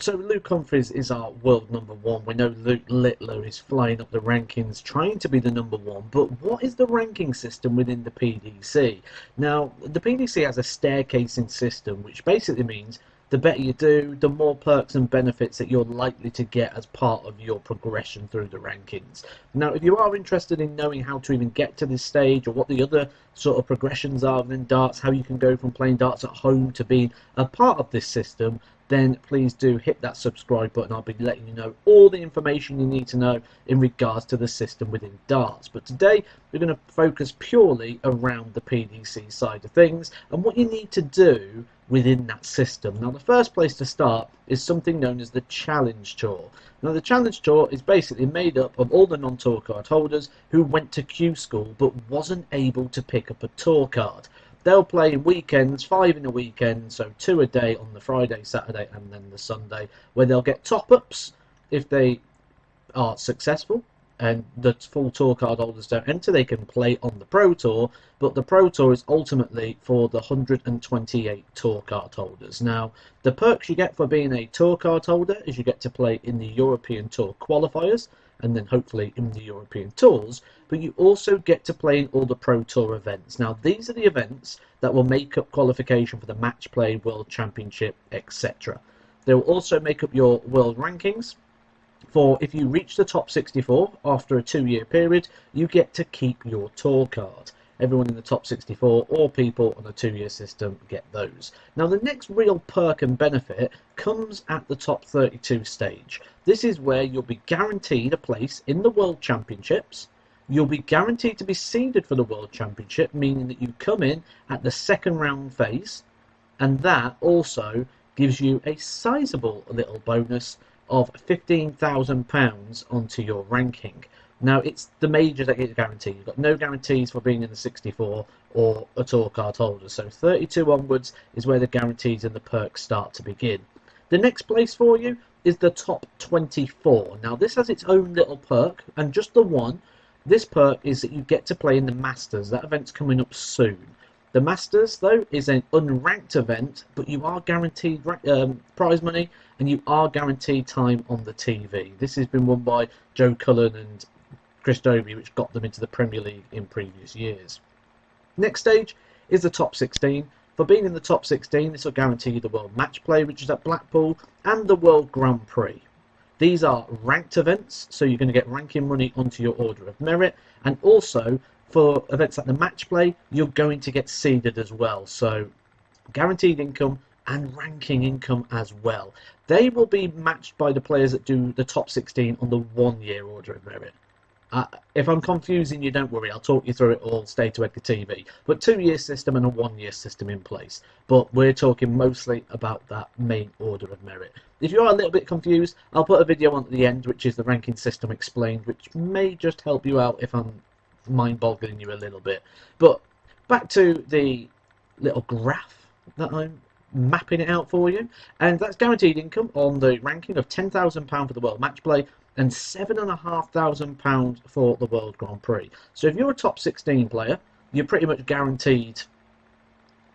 So Luke Humphries is our world number one. We know Luke Littler is flying up the rankings, trying to be the number one. But what is the ranking system within the PDC? Now, the PDC has a staircasing system, which basically means the better you do, the more perks and benefits that you're likely to get as part of your progression through the rankings. Now, if you are interested in knowing how to even get to this stage or what the other sort of progressions are within darts, how you can go from playing darts at home to being a part of this system, then please do hit that subscribe button. I'll be letting you know all the information you need to know in regards to the system within darts. But today we're going to focus purely around the PDC side of things and what you need to do within that system. Now, the first place to start is something known as the Challenge Tour. Now, the Challenge Tour is basically made up of all the non-tour card holders who went to Q School but wasn't able to pick up a tour card. They'll play weekends, 5 in a weekend, so 2 a day on the Friday, Saturday, and then the Sunday, where they'll get top-ups if they are successful and the full tour card holders don't enter. They can play on the Pro Tour, but the Pro Tour is ultimately for the 128 tour card holders. Now, the perks you get for being a tour card holder is you get to play in the European Tour qualifiers and then hopefully in the European Tours, but you also get to play in all the Pro Tour events. Now, these are the events that will make up qualification for the Match Play, World Championship, etc. They will also make up your world rankings. For if you reach the top 64 after a 2-year period, you get to keep your tour card. Everyone in the top 64 or people on a 2-year system get those. Now, the next real perk and benefit comes at the top 32 stage. This is where you'll be guaranteed a place in the World Championships. You'll be guaranteed to be seeded for the World Championship, meaning that you come in at the second round phase, and that also gives you a sizable little bonus of £15,000 onto your ranking. Now, it's the majors that get guaranteed. You've got no guarantees for being in the 64 or a tour card holder. So 32 onwards is where the guarantees and the perks start to begin. The next place for you is the top 24. Now, this has its own little perk, and just the one. This perk is that you get to play in the Masters. That event's coming up soon. The Masters, though, is an unranked event, but you are guaranteed prize money and you are guaranteed time on the TV. This has been won by Joe Cullen and Chris Dobie, which got them into the Premier League in previous years. Next stage is the top 16. For being in the top 16, this will guarantee you the World Match Play, which is at Blackpool, and the World Grand Prix. These are ranked events, so you're going to get ranking money onto your order of merit, and also for events like the Match Play, you're going to get seeded as well. So guaranteed income and ranking income as well. They will be matched by the players that do the top 16 on the 1-year order of merit. If I'm confusing you, don't worry, I'll talk you through it all. Stay to Edgar TV. But 2-year system and a 1-year system in place. But we're talking mostly about that main order of merit. If you are a little bit confused, I'll put a video on at the end, which is the ranking system explained, which may just help you out if I'm mind-boggling you a little bit. But back to the little graph that I'm mapping it out for you, and that's guaranteed income on the ranking of £10,000 for the World Match Play and £7,500 for the World Grand Prix. So if you're a top 16 player, you're pretty much guaranteed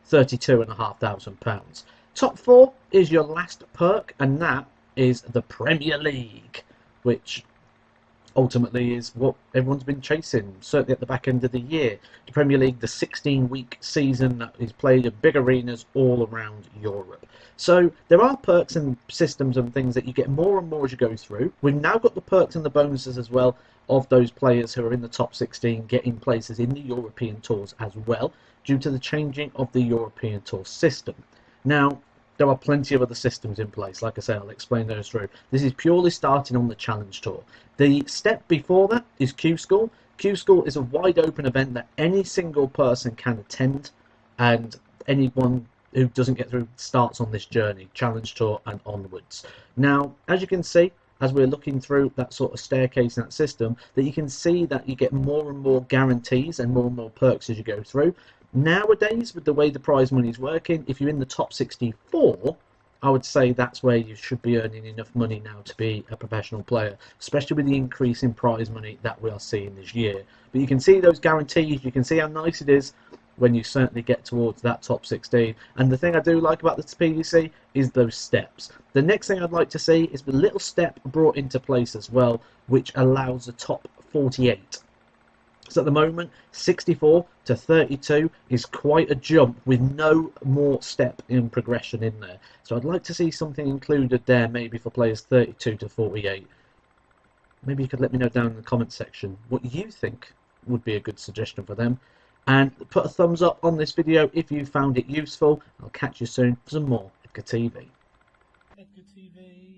£32,500. Top 4 is your last perk, and that is the Premier League, which ultimately is what everyone's been chasing, certainly at the back end of the year. The Premier League, the 16-week season that is played in big arenas all around Europe. So there are perks and systems and things that you get more and more as you go through. We've now got the perks and the bonuses as well of those players who are in the top 16 getting places in the European Tours as well, due to the changing of the European Tour system. Now, there are plenty of other systems in place. Like I say, I'll explain those through. This is purely starting on the Challenge Tour. The step before that is Q School. Q School is a wide open event that any single person can attend, and anyone who doesn't get through starts on this journey, Challenge Tour and onwards. Now, as you can see, as we're looking through that sort of staircase in that system, that you can see that you get more and more guarantees and more perks as you go through. Nowadays, with the way the prize money is working, if you're in the top 64, I would say that's where you should be earning enough money now to be a professional player, especially with the increase in prize money that we are seeing this year. But you can see those guarantees, you can see how nice it is when you certainly get towards that top 16. And the thing I do like about the PDC is those steps. The next thing I'd like to see is the little step brought into place as well, which allows the top 48. So at the moment, 64 to 32 is quite a jump with no more step in progression in there. So I'd like to see something included there, maybe for players 32 to 48. Maybe you could let me know down in the comment section what you think would be a good suggestion for them. And put a thumbs up on this video if you found it useful. I'll catch you soon for some more Edgar TV. Edgar TV.